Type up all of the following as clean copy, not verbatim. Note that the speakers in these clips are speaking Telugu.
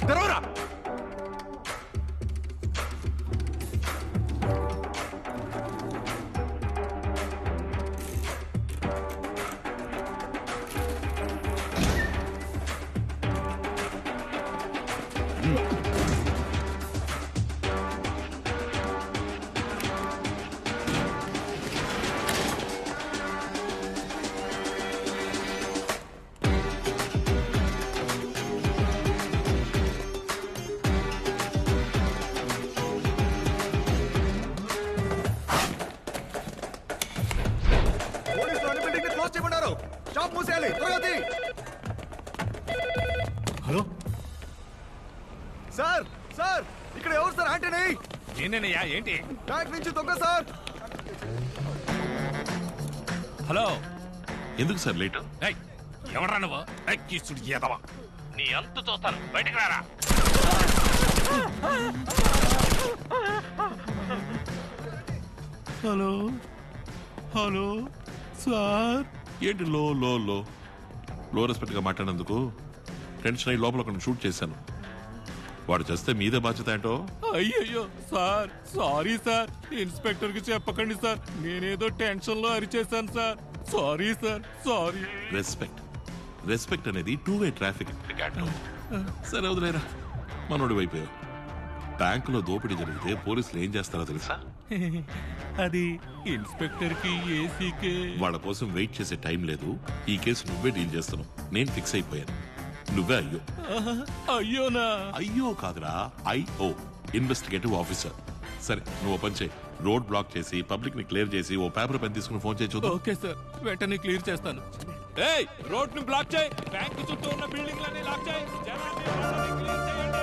తెరవరా. హలో సార్, సార్ ఇక్కడ ఎవరు సార్? ఆంటనీ. నేనేనయ్యా, ఏంటి? బ్యాంక్ నుంచి దొంగ సార్. హలో, ఎందుకు సార్ లేట్? ఎవరా నువ్వు? కీసుడు ఏదవా, నీ అంతు చూస్తాను, బయటకు రారా. Hello hello sir. ఏంటి లో లో లో లో రెస్పెక్ట్గా మాట్లాడినందుకు టెన్షన్ అయ్యి లోపల ఒకరిని షూట్ చేశాను. వాడు చేస్తే మీదే బాధ్యత ఏంటో. అయ్యయ్యో సార్, సారీ సార్, ఇన్స్పెక్టర్ కి చెప్పకండి సార్, నేనేదో టెన్షన్ లో అరిచేశాను sir. Sorry sir, sorry. Respect respect అనేది టూ వే ట్రాఫిక్. సరే వదిలేరా, మనోడి వైపు. బ్యాంకులో దోపిడీ జరిగితే పోలీసులు ఏం చేస్తారో తెలుసా? అది ఇన్స్పెక్టర్ కి ఏసీకే. వాళ్ళ కోసం వెయిట్ చేసే టైం లేదు. ఈ కేసు నువ్వే డీల్ చేస్తున్నావు. నేను ఫిక్స్ అయిపోయాను. నువ్వే అయ్యో. అయ్యోనా? అయ్యో కాదురా, ఐఓ, ఇన్వెస్టిగేటివ్ ఆఫీసర్. సరే నువ్వు పని చేయి, రోడ్ బ్లాక్ చేసి పబ్లిక్ ని క్లియర్ చేసి ఓ పేపర్ పెన్ తీసుకుని ఫోన్ చేయి చూద్దాం. ఓకే సార్, వెంటనే క్లియర్ చేస్తాను. ఏయ్, రోడ్ ని బ్లాక్ చేయి, బ్యాంక్ చుట్టూ ఉన్న బిల్డింగ్ లన్నీ లాక్ చేయి, జనాన్ని రోడ్లని క్లియర్ చేయండి.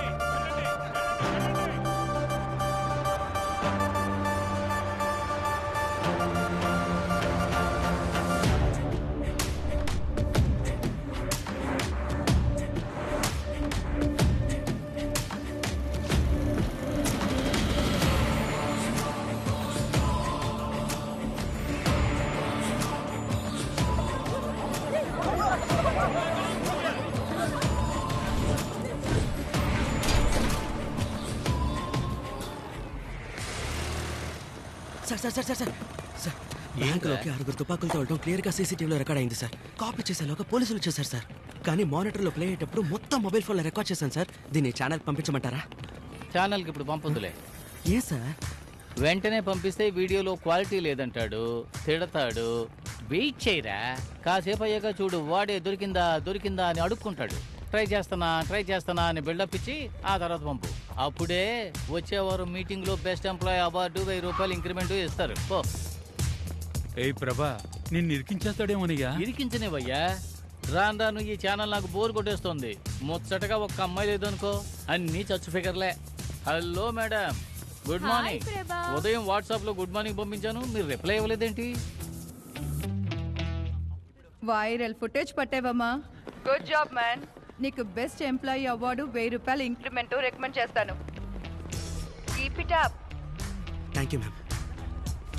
సార్ బ్యాంకులోకి 6 తుపాకులతో వెళ్ళడం క్లియర్ గా సీసీటీవీలో రికార్డ్ అయింది సార్. కాపీ చేసేలోగా పోలీసులు చేశారు సార్. కానీ మానిటర్ లో ప్లే అయ్యేటప్పుడు మొత్తం మొబైల్ ఫోన్ లో రికార్డ్ చేశాను సార్. దీన్ని ఛానల్ పంపించమంటారా? ఛానల్కి ఇప్పుడు పంపొద్దులే. ఏ సార్? వెంటనే పంపిస్తే వీడియోలో క్వాలిటీ లేదంటాడు, తిడతాడు. వెయిట్ చేయరా, కాసేపు అయ్యాక చూడు, వాడే దొరికిందా దొరికిందా అని అడుక్కుంటాడు. ట్రై చేస్తానా అని బిల్డప్ ఇచ్చి ఆ తర్వాత పంపు. అప్పుడే వచ్చేవారు మీటింగ్ లో బెస్ట్ ఎంప్లాయీ అవార్డు, 1000 రూపాయలు ఇంక్రిమెంట్ ఇస్తారు. పో. ఏయ్ ప్రభా, నిన్ను ఇరికించేస్తాడేమోనయ్యా. ఇరికించనివయ్యా, రాను ఈ ఛానల్ నాకు బోర్ కొట్టేస్తుంది. ముచ్చటగా ఒక్క అమ్మాయి లేదనుకో, అన్ని చచ్చు ఫిగర్లే. Hello madam, good morning. ఉదయం వాట్సాప్ లో గుడ్ మార్నింగ్ పంపించాను, మీరు రిప్లై ఇవ్వలేదేంటి? వైరల్ ఫుటేజ్ పట్టావమ్మా, గుడ్ జాబ్ మ్యాన్. నీకు బెస్ట్ ఎంప్లాయీ అవార్డు, 1000 రూపాయలు ఇంక్రిమెంట్ రికమెండ్ చేస్తాను. Keep it up. Thank you ma'am.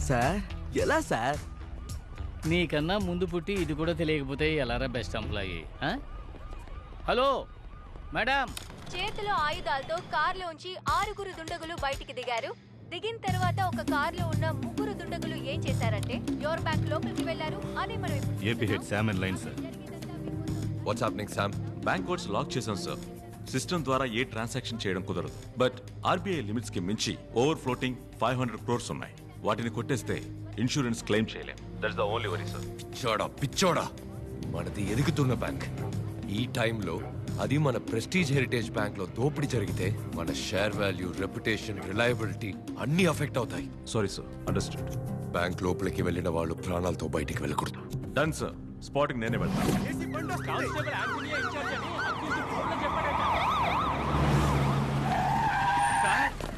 Sir ఎలా సార్? నీకన్నా ముందు పుట్టి ఇది కూడా తెలియకపోతే ఎలారా బెస్ట్ ఎంప్లాయీ? Hello madam. చేతిలో ఆయుధాలతో కారులోంచి 6 దుండగులు బయటికి దిగారు. దిగిన తర్వాత ఒక కారులో ఉన్న 3 దుండగులు ఏం చేశారంటే యోర్ బ్యాంక్ లోపలికి వెళ్లారు. అదే మనం ఏపీ head Sam and line sir. What's happening Sam? Bank codes lock చేశాం సార్. సిస్టమ్ ద్వారా ఏ ట్రాన్సాక్షన్ చేయడం కుదరదు. బట్ ఆర్బీఐ లిమిట్స్ కి మించి ఓవర్ ఫ్లోటింగ్ 500 crores ఉన్నాయి. వాటిని కొట్టేస్తే ఇన్సూరెన్స్ క్లెయిమ్ చేయలేం. That's the only worry sir. పిచ్చోడా, మనది ఎదుగుతున్న బ్యాంక్. ఈ టైంలో అది మన ప్రెస్టీజ్ హెరిటేజ్ బ్యాంక్ లో దోపిడీ జరిగితే మన షేర్ వాల్యూ, రెప్యుటేషన్, రిలయబిలిటీ అన్ని అఫెక్ట్ అవుతాయి. Sorry sir, understood. బ్యాంక్ లోపలికి వెళ్ళిన వాళ్ళు ప్రాణాలతో బయటికి వెళ్ళకూడదు. డన్ సార్, స్పాటింగ్ నేనే వెళ్తాను.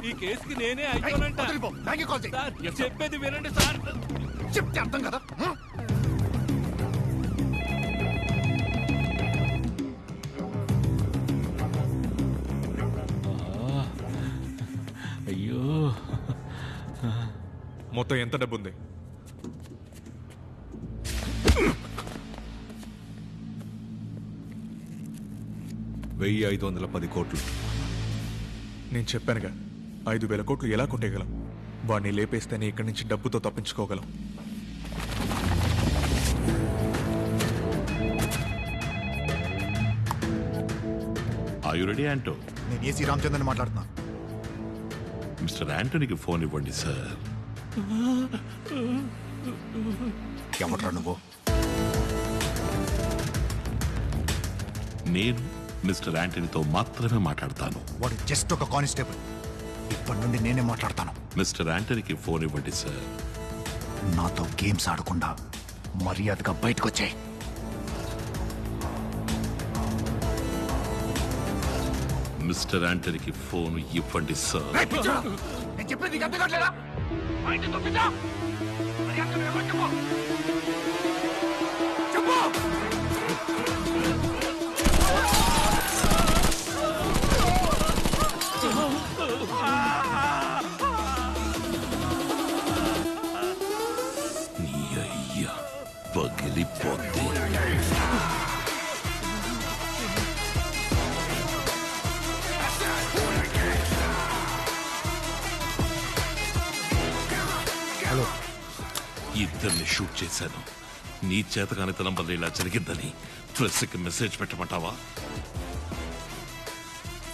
ఈ కేసుకి నేనే అయ్యోనంట. చెప్పేది వినండి సార్. చెప్తే అర్థం కదా. అయ్యో, మొత్తం ఎంత డబ్బు ఉంది? 1510 కోట్లు. నేను చెప్పానుగా 5,000 కోట్లు ఎలా కొట్టేయగలం. వాడిని లేపేస్తేనే ఇక్కడి నుంచి డబ్బుతో తప్పించుకోగలం. Are you ready Anto? నేను ఏసీ రామచంద్రని మాట్లాడుతున్నా. మిస్టర్ యాంటోనీకి ఫోన్ ఇవ్వండి సార్. ఎవడ్రా నువ్వు? నేను మిస్టర్ యాంటనీతో మాత్రమే మాట్లాడతాను. వాడు జస్ట్ ఒక కానిస్టేబుల్. ఇప్పటి నుండి నేనే మాట్లాడతాను. మిస్టర్ యాంటనీకి ఫోన్ ఇవ్వండి సార్. నాతో గేమ్స్ ఆడకుండా మర్యాదగా బయటకు వచ్చాయి. మిస్టర్ యాంటనీకి ఫోన్ ఇవ్వండి సార్. నేను చెప్పేది నీకు అర్థం కావట్లేదా? చెప్పు. నీ అయ్యా పగిలిపోద్ది. హలో. ఇద్దరిని షూట్ చేశాను. నీ చేతకానితనం వల్ల ఇలా జరిగిందని ప్రెస్కి మెసేజ్ పెట్టమంటావా?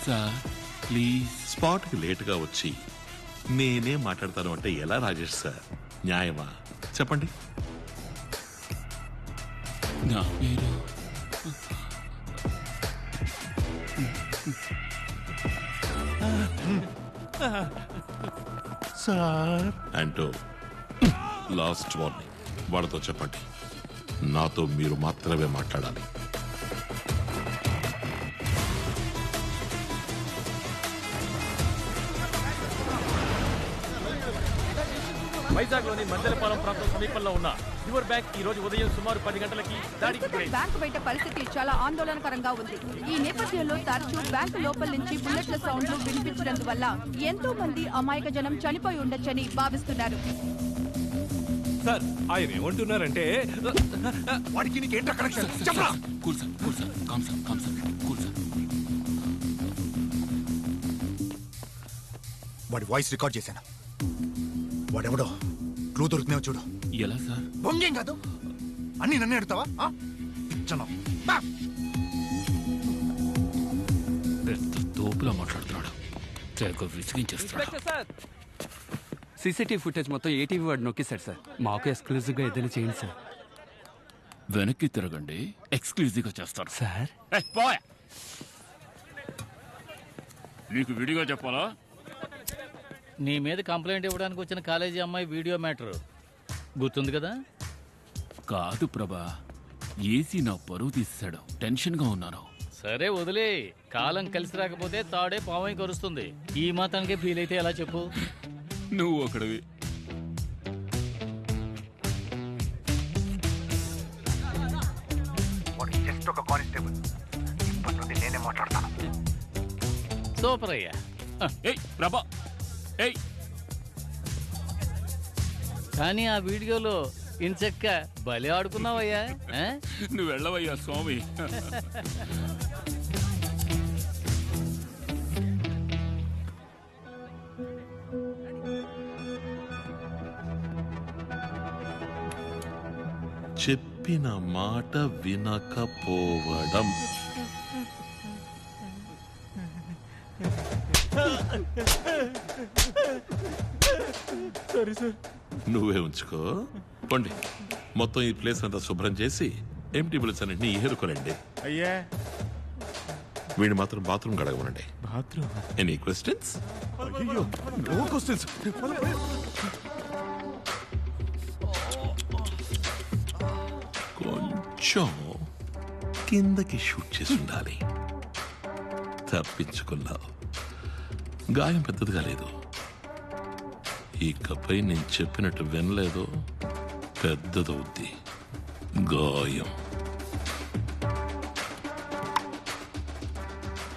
Sir please. స్పాట్కి లేటుగా వచ్చి నేనే మాట్లాడతాను అంటే ఎలా రాజేష్ సార్? న్యాయమా చెప్పండి. నా పేరు సార్ అంటూ లాస్ట్ వార్నింగ్. వాళ్ళతో చెప్పండి నాతో మీరు మాత్రమే మాట్లాడాలి. వైజాగ్ లోని మందలపాలెం ప్రాంతం సమీపంలో ఉన్న యువర్ బ్యాంక్ ఈ రోజు ఉదయం సుమారు 10 గంటలకి దాడికి గురైంది. బ్యాంకు బయట పరిస్థితి చాలా ఆందోళనకరంగా ఉంది. ఈ నేపథ్యంలో తరచూ బ్యాంకు లోపల నుంచి బుల్లెట్ల సౌండ్లు వినిపించడంవల్ల ఎంతో మంది అమాయక జనం చనిపోయి ఉండొచ్చని భావిస్తున్నారు. సార్ ఆయన ఏమంటున్నారంటే వాడికి నీకేంట్రా కనెక్షన్? చెప్పరా. Cool sir cool sir calm sir calm sir cool sir. వాడి వాయిస్ రికార్డ్ చేశాను. వాడెవడో క్లూ దొరుకుతున్నావు చూడు. ఎలా సార్? బొంగేం కాదు. అన్ని నన్నే అడుగుతావా? పెద్ద తోపులా మాట్లాడుతున్నాడు. తెగ విసిగించేస్తున్నాడు. సీసీటీవీ ఫుటేజ్ మొత్తం ఏటీవీ వాడు నొక్కేశాడు సార్. మాకు ఎక్స్క్లూజివ్గా ఏదైనా చేయండి సార్. వెనక్కి తిరగండి, ఎక్స్క్లూజివ్గా చేస్తారు సార్. నీకు విడిగా చెప్పాలా? నీ మీద కంప్లైంట్ ఇవ్వడానికి వచ్చిన కాలేజీ అమ్మాయి వీడియో మ్యాటర్ గుర్తుంది కదా? కాదు ప్రభా, ఏసీ నా పరువు తీసాడు. టెన్షన్గా ఉన్నాను. సరే వదిలే. కాలం కలిసి రాకపోతే తాడే పావై కరుస్తుంది. ఈ మాత్రానికే ఫీల్ అయితే ఎలా చెప్పు? నువ్వు ఒకడివి. జస్ట్ ఒక కానిస్టేబుల్. ఇప్పటి నుండి నేనే మాట్లాడతాను. సూపర్ అయ్యా. ఏయ్ ప్రభా ఏయ్. కానీ ఆ వీడియోలో ఇంచక్క బలి ఆడుకున్నావయ్యా. నువ్వు వెళ్ళవయ్యా స్వామి. చెప్పిన మాట వినకపోవడం. నువ్వే ఉంచుకో. పండి మొత్తం ఈ ప్లేస్ అంతా శుభ్రం చేసి ఎంటీ బిల్స్ అన్నింటినీ ఏరుకోనండి. అయ్యా వీడు మాత్రం బాత్రూమ్ గడగమనండి. Bathroom. Any questions? No questions. కొంచెం కిందకి షూట్ చేసి ఉండాలి. తప్పించుకున్నావు. గాయం పెద్దదిగా లేదు. ఇకపై నేను చెప్పినట్టు వినలేదు, పెద్దదవుద్ది గాయం.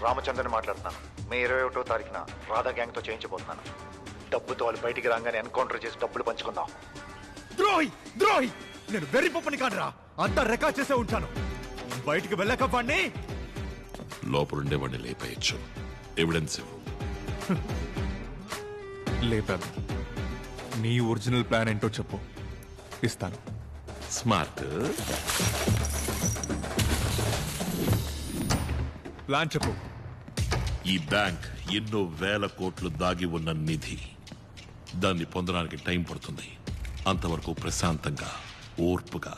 రామచంద్రని మాట్లాడుతున్నాను. మే 21వ తారీఖున రాధా గ్యాంగ్ తో చేయించబోతున్నాను. డబ్బుతో వాళ్ళు బయటికి రాగానే ఎన్కౌంటర్ చేసి డబ్బులు పంచుకుందాం. ద్రోహి ద్రోహి. నేను వెర్రి పప్పని కాదురా. అంతా రికార్డ్ చేసే ఉంటాను. బయటికి వెళ్ళక వాడిని లోపలుండే వాడిని లేపేయచ్చు. ఎవిడెన్స్ ఇవ్వు. లేపాను. నీ ఒరిజినల్ ప్లాన్ ఏంటో చెప్పు, ఇస్తాను. స్మార్ట్. ప్లాన్ చెప్పు. ఈ బ్యాంక్ ఎన్నో వేల కోట్లు దాగి ఉన్న నిధి. దాన్ని పొందడానికి టైం పడుతుంది. అంతవరకు ప్రశాంతంగా, ఓర్పుగా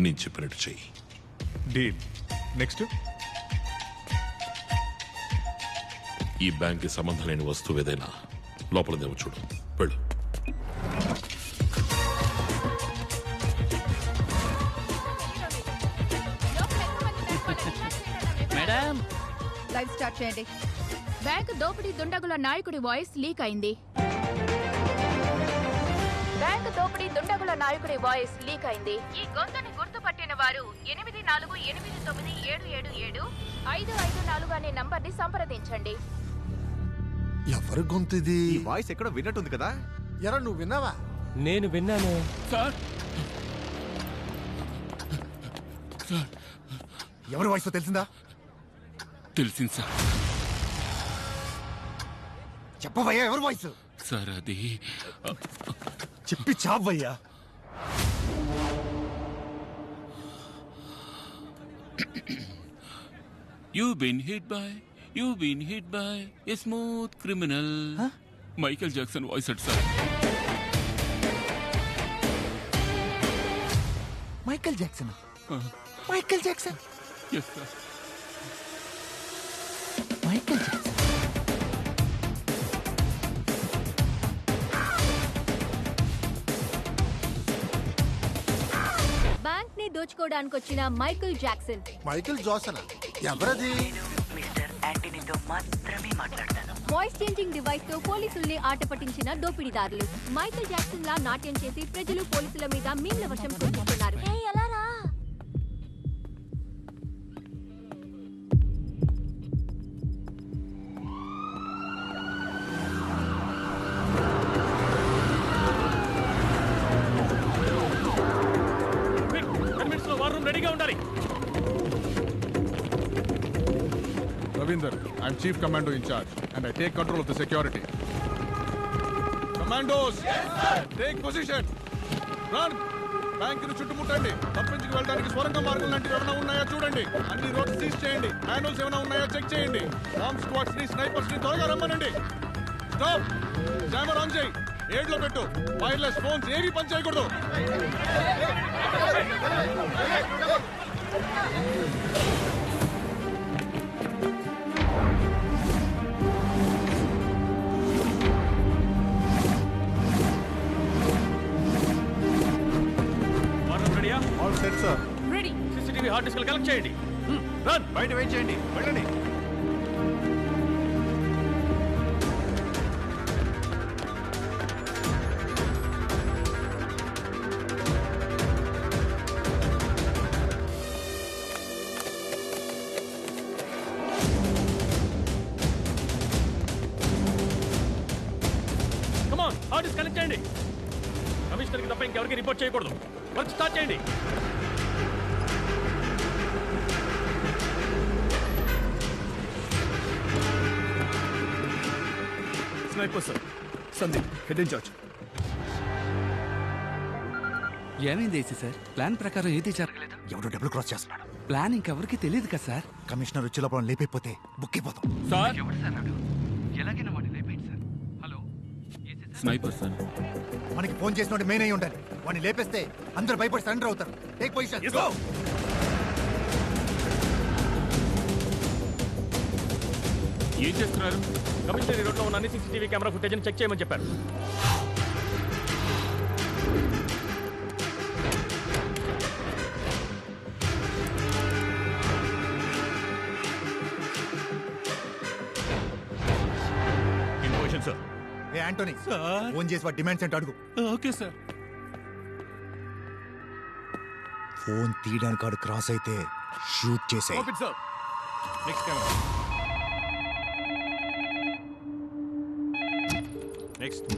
నేను చెప్పినట్టు చెయ్యి. డీల్. నెక్స్ట్? ఈ బ్యాంక్కి సంబంధం లేని వస్తువు ఏదైనా లోపలదేమో చూడు. వెళ్ళు. మేడం, లైవ్ స్టార్ట్ చేయండి. బ్యాంక్ దోపిడీ దుండగుల నాయకుడి వాయిస్ లీక్ అయింది. బ్యాంక్ దోపిడీ దుండగుల నాయకుడి వాయిస్ లీక్ అయింది. ఈ గొంతుని గుర్తుపట్టిన వారు 8489777554 అనే నంబర్ని సంప్రదించండి. ఎవరి గొంతు ఇది? ఈ వాయిస్ ఎక్కడో విన్నట్టుంది కదా. ఎరా నువ్వు విన్నావా? నేను విన్నాను సార్. ఎవరి వాయిస్ తెలిసిందా? తెలిసింది సార్. చెప్పవయ్యా ఎవరి వాయిస్? సార్ అది చెప్పి చావయ్యా. You've been hit by a smooth criminal. Michael Jackson voice at sir. Michael Jackson. Michael Jackson. Yes sir. Michael Jackson. Bank ని దోచుకోవడానికి వచ్చిన మైకేల్ జాక్సన్. మైకేల్ జాక్సన్ ఎవరది? వాయిస్ చేంజింగ్ డివైస్ తో పోలీసుల్ని ఆట పట్టించిన దోపిడీదారులు. మైకేల్ జాక్సన్ లా నాట్యం చేసి ప్రజలు పోలీసుల మీద మీమ్ల వర్షం కురిపిస్తున్నారు. వార్ రూమ్ రెడీగా ఉండాలి. Ravinder, I'm Chief Commando in charge and I take control of the security. Commandos, take position. Run. బ్యాంకును చుట్టుముట్టండి. తప్పించుకు వెళ్ళడానికి స్వరంగ మార్గం లాంటివి ఏమైనా ఉన్నాయా చూడండి. అన్ని రోడ్స్ సీజ్ చేయండి. మాన్యువల్స్ ఏమైనా ఉన్నాయా చెక్ చేయండి. బాంబ్ స్క్వాడ్స్ ని, స్నైపర్స్ ని త్వరగా రమ్మనండి. స్టాప్. జామర్ ఆన్ చేయి. ఏడ్లో పెట్టు. వైర్లెస్ ఫోన్స్ ఏవి పని చేయకూడదు. All set sir. Ready. CCTV hard disk collect చేయండి. రన్. బయట వెయిట్ చేయండి. వెళ్ళండి. కమాన్, హార్డ్ డిస్క్ కనెక్ట్ చేయండి. కమిషనర్ కి తప్ప ఇంకెవరికి రిపోర్ట్ చేయకూడదు. వర్క్ స్టార్ట్ చేయండి. Sniper sir. Sandeep, head in charge. ఏమైంది ఏసీ సార్? ప్లాన్ ప్రకారం ఏది జరగలేదు. ఎవడో డబ్బులు క్రాస్ చేస్తున్నాడు. ప్లాన్ ఇంకెవరికి తెలియదు కదా సార్. కమిషనర్ వచ్చే లోపల లేపైపోతే బుక్ అయిపోతాం. సార్, ఎవరు సార్ నాడు? ఎలాగైనా వాడిని లేపేయండి సార్. Hello, sniper sir. మనకి ఫోన్ చేసినోడు మెయిన్ అయి ఉండాలి. వాడిని లేపేస్తే అందరూ భయపడి సరెండర్ అవుతారు. Take position. ఏం చేస్తున్నారు? కమిషనర్ రోడ్ లో ఉన్న అన్ని సీసీటీవీ కెమెరా ఫుటేజ్ చెక్ చేయమని చెప్పారు. Information sir. ఏ యాంటోనీ, ఫోన్ చేసి వాడి డిమాండ్స్ ఏంటో అడుగు. Okay sir. ఫోన్ తీయడానికి వాడు క్రాస్ అయితే షూట్ చేసే. Sir. Next camera. Next.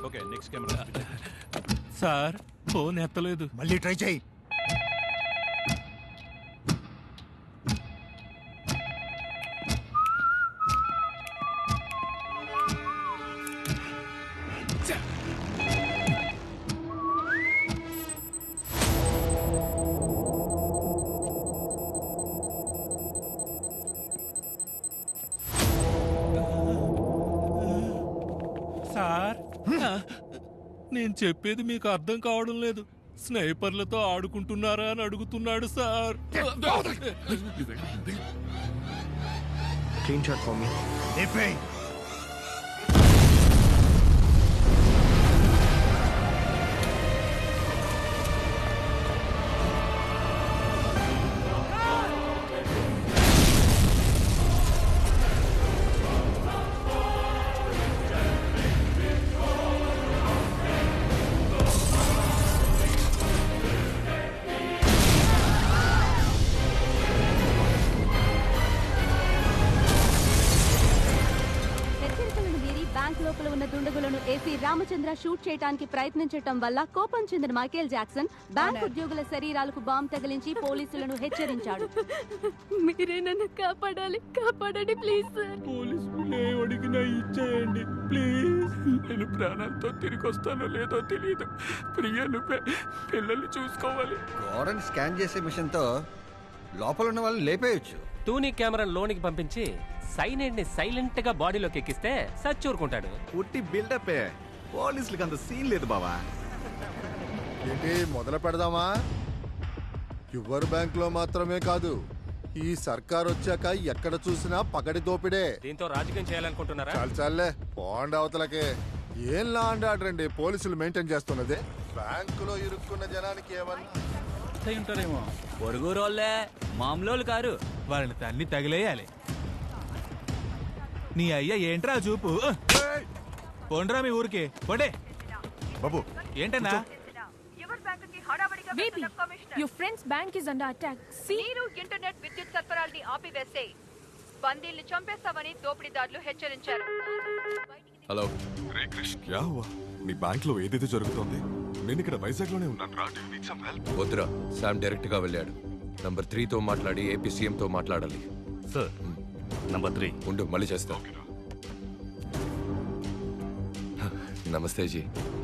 Okay, next camera. Sir phone ఎత్తలేదు. మళ్ళీ ట్రై చేయి. సార్ నేను చెప్పేది మీకు అర్థం కావడం లేదు. స్నైపర్లతో ఆడుకుంటున్నారా అని అడుగుతున్నాడు sir. Screen shot for me. లోపల ఉన్న దుండగులను ఏసీ రామచంద్ర షూట్ చేయడానికి ప్రయత్నించడం వల్ల కోపం చెందిన మైకేల్ జాక్సన్ బ్యాంక్ ఉద్యోగుల శరీరాలకు బాంబు తగిలించి పోలీసులను హెచ్చరించాడు. మీరే నన్ను కాపాడాలి, కాపాడండి ప్లీజ్ సార్. పోలీసులు అడిగినా ఇచ్చేయండి ప్లీజ్. నేను ప్రాణాలతో తిరిగి వస్తానో లేదో తెలియదు. ప్రియను పిల్లల్ని చూసుకోవాలి. గోడని స్కాన్ చేసే మిషన్ తో లోపల ఉన్న వాళ్ళని లేపేయచ్చు. టూనీ కెమెరా లోనికి పంపించి సైనైడ్ ని సైలెంట్ గా బాడీలోకి ఎక్కిస్తే సచ్చూరుకుంటాడు. ఉట్టి బిల్డప్ పోలీసులకు అంత సీన్ లేదు బావా. ఏంటి మొదలు పెడదామా? యువర్ బ్యాంక్ లో మాత్రమే కాదు, ఈ సర్కార్ వచ్చాక ఎక్కడ చూసినా పగడి దోపిడే. దీంతో రాజకీయం చేయాలనుకుంటున్నారా? చాలే పోండి అవతలకే. ఏం లా అండ్ ఆర్డర్ అండి పోలీసులు మెయింటైన్ చేస్తున్నది. బ్యాంకులో ఇరుక్కున్న జనానికి ఏమన్నా ఉంటారేమో. పొరుగురోళ్ళే మామూలు కారు. వాళ్ళని తన్ని తగిలేయాలి. నీ అయ్యా ఏంట్రా చూపు? పోండ్రా మీ ఊరికి పోండే. బాబు ఏంటన్నా? Your friend's bank is under attack. నీరు ఇంటర్నెట్ విద్యుత్ సరఫరాల్ని ఆపివేసే బందీల్ని చంపేస్తామని దోపిడీదారులు హెచ్చరించారు. హలో రే క్రిష్, క్యా హువా? నీ బ్యాంక్ లో ఏదైతే జరుగుతోంది? నేను ఇక్కడ వైజాగ్ లోనే ఉన్నాను రా. వద్దురా, శామ్ డైరెక్ట్ గా వెళ్ళాడు. నంబర్ 3 తో మాట్లాడి ఏపీ సీఎం తో మాట్లాడాలి. సార్ నంబర్ 3 ఉండు, మళ్ళీ చేస్తా. నమస్తే జీ.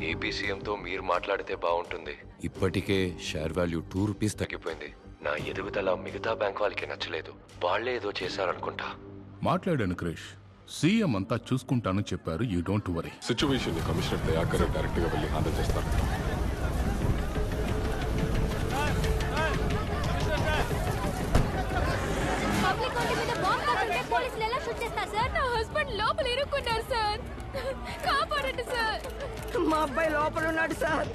ఏపీ సీఎం తో మీరు మాట్లాడితే బాగుంటుంది. ఇప్పటికే షేర్ వాల్యూ 2 రూపీస్ తగ్గిపోయింది. నా ఎదుగుదల మిగతా బ్యాంక్ వాళ్ళకి నచ్చలేదు. వాళ్లే ఏదో చేశారనుకుంటా. మాట్లాడాను క్రిష్, సీఎం అంతా చూసుకుంటానని చెప్పారు. You don't worry. సిచ్యువేషన్ ని కమిషనర్ దయాకర్ డైరెక్ట్ గా వెళ్ళి హ్యాండిల్ చేస్తారు. పబ్లిక్ ఒంటి మీద బాంబు పడుతుంటే పోలీసులు ఎలా షూట్ చేస్తారు సార్? నా హస్బెండ్ లోపల ఇరుక్కున్నారు సార్. కాపాడండి సార్. మా అబ్బాయి లోపల ఉన్నాడు సార్.